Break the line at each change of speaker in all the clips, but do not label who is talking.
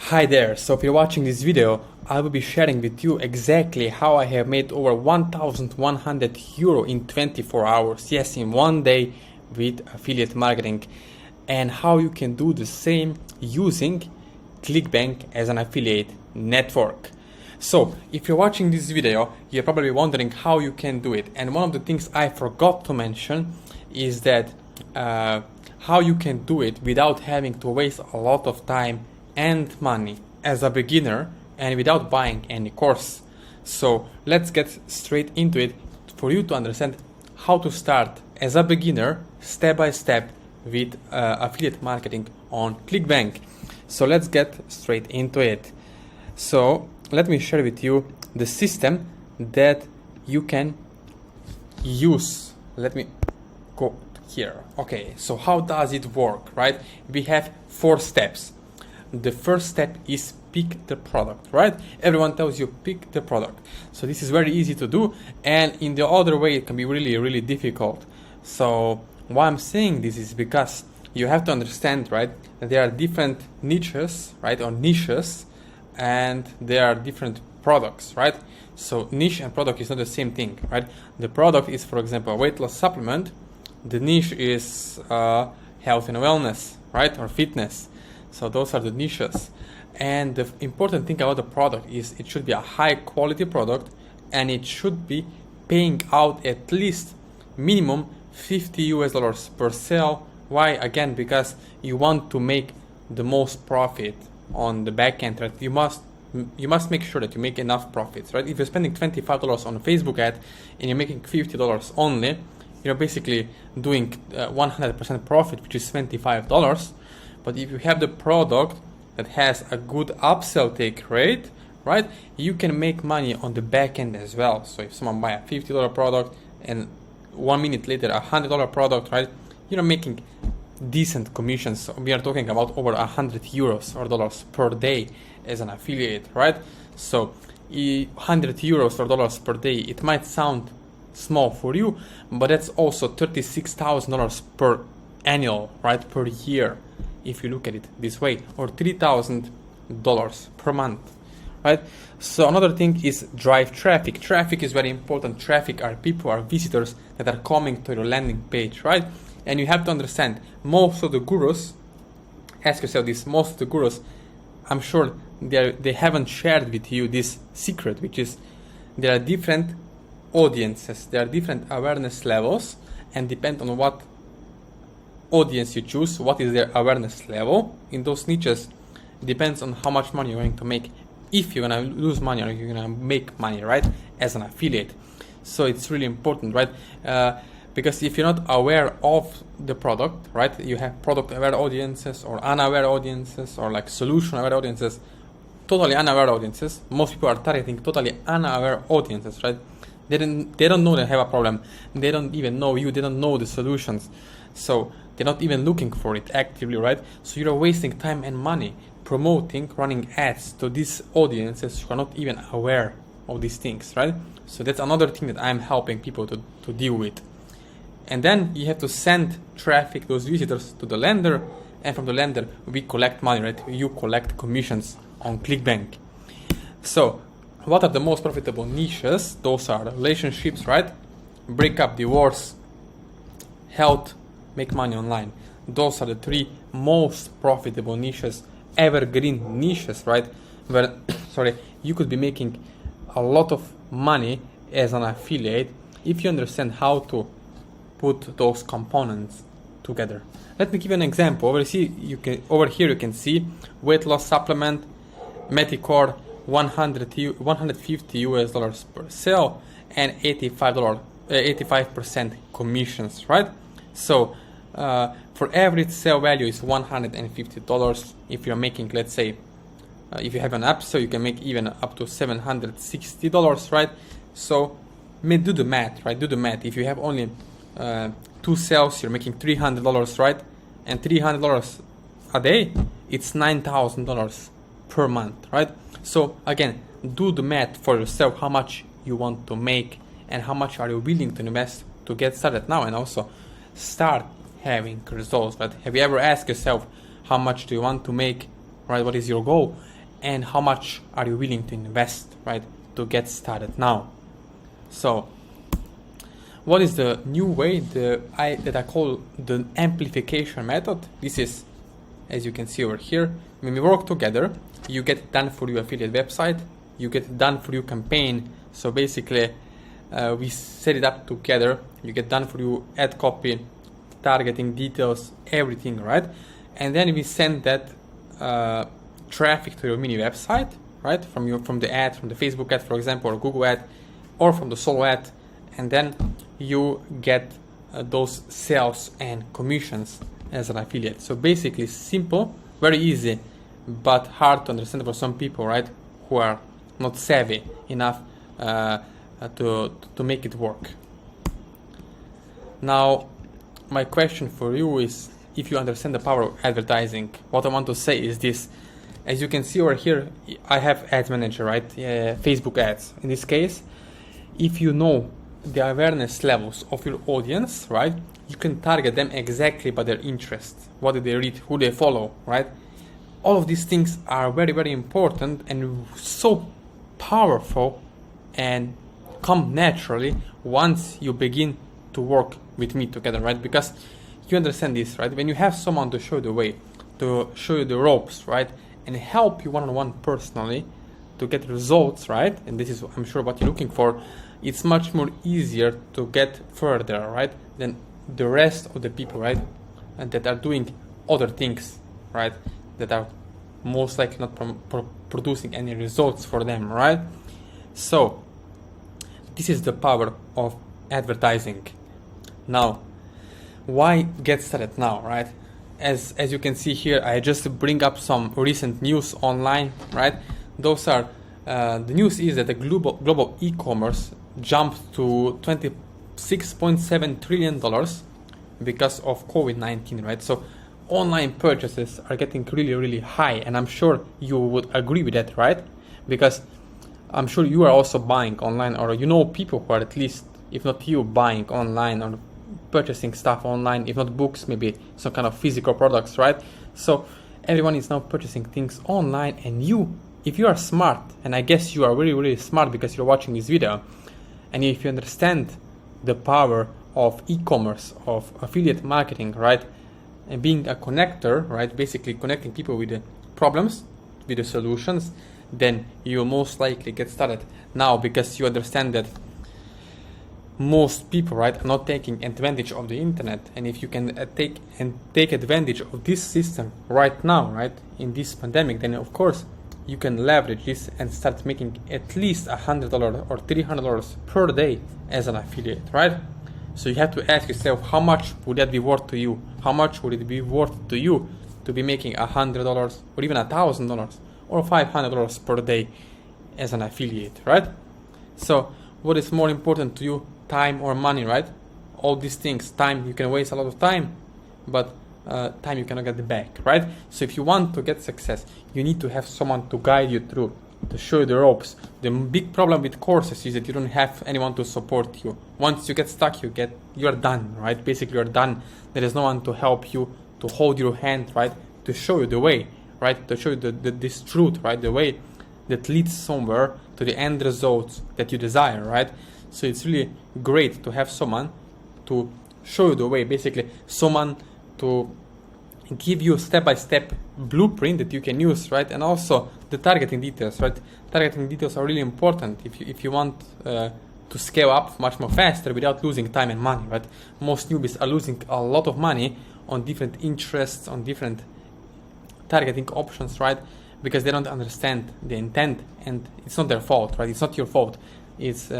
Hi there, so if you're watching this video, I will be sharing with you exactly how I have made over 1,100 euro in 24 hours, yes, in one day with affiliate marketing, and how you can do the same using Clickbank as an affiliate network. So if you're watching this video, you're probably wondering how you can do it, and one of the things I forgot to mention is that how you can do it without having to waste a lot of time and money as a beginner and without buying any course. So let's get straight into it for you to understand how to start as a beginner step by step with affiliate marketing on Clickbank. So let's get straight into it. So let me share with you the system that you can use. Let me go here. Okay, so how does it work, right? We have 4 steps. The first step is pick the product, right? Everyone tells you pick the product. So this is very easy to do, and in the other way it can be really difficult. So why I'm saying this is because you have to understand, right, that there are different niches, right, or niches, and there are different products, right? So niche and product is not the same thing, right? The product is, for example, a weight loss supplement. The niche is health and wellness, right, or fitness. So those are the niches. And the important thing about the product is it should be a high quality product, and it should be paying out at least minimum $50 per sale. Why? Again, because you want to make the most profit on the back end, right? You must make sure that you make enough profits, right? If you're spending $25 on a Facebook ad and you're making $50 only, you're basically doing 100% profit, which is $25. But if you have the product that has a good upsell take rate, right, you can make money on the back end as well. So if someone buy a $50 product and 1 minute later a $100 product, right, you're making decent commissions. So we are talking about over 100 euros or dollars per day as an affiliate, right? So 100 euros or dollars per day, it might sound small for you, but that's also $36,000 per annual, right, per year, if you look at it this way, or $3,000 per month, right? So another thing is drive traffic. Traffic is very important. Traffic are people, are visitors that are coming to your landing page, right? And you have to understand, most of the gurus, ask yourself this, most of the gurus, I'm sure they haven't shared with you this secret, which is there are different audiences, there are different awareness levels, and depend on what audience you choose, what is their awareness level in those niches, depends on how much money you're going to make, if you're going to lose money or you're going to make money, right, as an affiliate. So it's really important, right, because if you're not aware of the product, right, you have product aware audiences or unaware audiences, or like solution aware audiences, totally unaware audiences. Most people are targeting totally unaware audiences, right? They don't know they have a problem, they don't even know you, they don't know the solutions, so they're not even looking for it actively, right? So you're wasting time and money promoting, running ads to these audiences who are not even aware of these things, right? So that's another thing that I'm helping people to deal with. And then you have to send traffic, those visitors, to the lender, and from the lender we collect money, right? You collect commissions on Clickbank. So what are the most profitable niches? Those are relationships, right? Break up, divorce, health, make money online. Those are the 3 most profitable niches, evergreen niches, right? Where, you could be making a lot of money as an affiliate if you understand how to put those components together. Let me give you an example. Over here you can see weight loss supplement, Meticore, 150 US dollars per sale, and $85% commissions, right? So for average sale value is $150. If you're making, let's say, if you have an upsell, you can make even up to $760, right? So do the math, right? Do the math. If you have only 2 sales, you're making $300, right? And $300 a day, it's $9,000 per month, right? So again, do the math for yourself, how much you want to make and how much are you willing to invest to get started now and also start having results, right? Have you ever asked yourself how much do you want to make, right? What is your goal? and how much are you willing to invest, right, to get started now. So what is the new way that I call the amplification method? This is, as you can see over here, when we work together, you get done for your affiliate website, you get done for your campaign. So basically we set it up together, you get done for your ad copy, targeting details, everything, right? And then we send that traffic to your mini website, right? From the ad, from the Facebook ad, for example, or Google ad, or from the solo ad, and then you get those sales and commissions as an affiliate. So basically simple, very easy, but hard to understand for some people, right, who are not savvy enough to make it work. Now my question for you is, if you understand the power of advertising, what I want to say is this. As you can see over here, I have Ads Manager, right? Facebook ads. In this case, if you know the awareness levels of your audience, right, you can target them exactly by their interests. What do they read? Who they follow, right? All of these things are very, very important and so powerful and come naturally once you begin to work with me together, right? Because you understand this, right? When you have someone to show the way, to show you the ropes, right, and help you one-on-one personally to get results, right, and this is, I'm sure, what you're looking for, it's much more easier to get further, right, than the rest of the people, right, and that are doing other things, right, that are most likely not producing any results for them, right? So this is the power of advertising. Now, why get started now, right? As you can see here, I just bring up some recent news online, right? Those are the news is that the global e-commerce jumped to $26.7 trillion because of COVID-19, right? So online purchases are getting really, really high, and I'm sure you would agree with that, right? Because I'm sure you are also buying online, or you know people who are, at least, if not you, buying online or purchasing stuff online, if not books, maybe some kind of physical products, right? So everyone is now purchasing things online, and you, if you are smart, and I guess you are really, really smart because you're watching this video, and if you understand the power of e-commerce, of affiliate marketing, right, and being a connector, right, basically connecting people with the problems, with the solutions, then you will most likely get started now, because you understand that most people, right, are not taking advantage of the internet. And if you can take advantage of this system right now, right, in this pandemic, then of course you can leverage this and start making at least $100 or $300 per day as an affiliate, right? So you have to ask yourself, how much would that be worth to you? How much would it be worth to you to be making $100 or even $1,000 or $500 per day as an affiliate, right? So what is more important to you, time or money, right? All these things. Time, you can waste a lot of time, but time you cannot get back, right? So if you want to get success, you need to have someone to guide you through, to show you the ropes. The big problem with courses is that you don't have anyone to support you. Once you get stuck, you're done, right? Basically, you're done. There is no one to help you, to hold your hand, right? To show you the way, right? To show you this truth, right? The way that leads somewhere to the end results that you desire, right? So it's really great to have someone to show you the way, basically someone to give you a step-by-step blueprint that you can use, right? And also the targeting details, right? Targeting details are really important if you want to scale up much more faster without losing time and money, right? Most newbies are losing a lot of money on different interests, on different targeting options, right? Because they don't understand the intent, and it's not their fault, right? It's not your fault. It's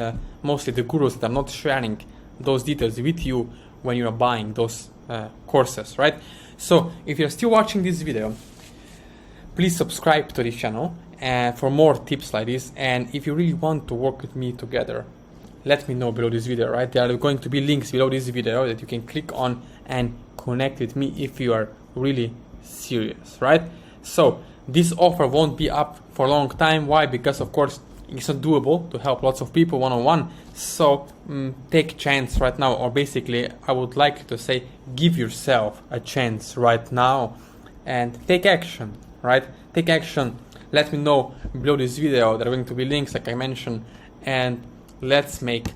mostly the gurus that are not sharing those details with you when you are buying those courses, right? So if you're still watching this video, please subscribe to this channel for more tips like this. And if you really want to work with me together, let me know below this video, right? There are going to be links below this video that you can click on and connect with me if you are really serious, right? So this offer won't be up for a long time. Why? Because of course it's not doable to help lots of people one-on-one. So take chance right now, or basically I would like to say, give yourself a chance right now and take action, right? Take action. Let me know below this video. There are going to be links like I mentioned, and let's make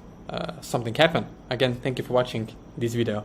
something happen. Again, thank you for watching this video.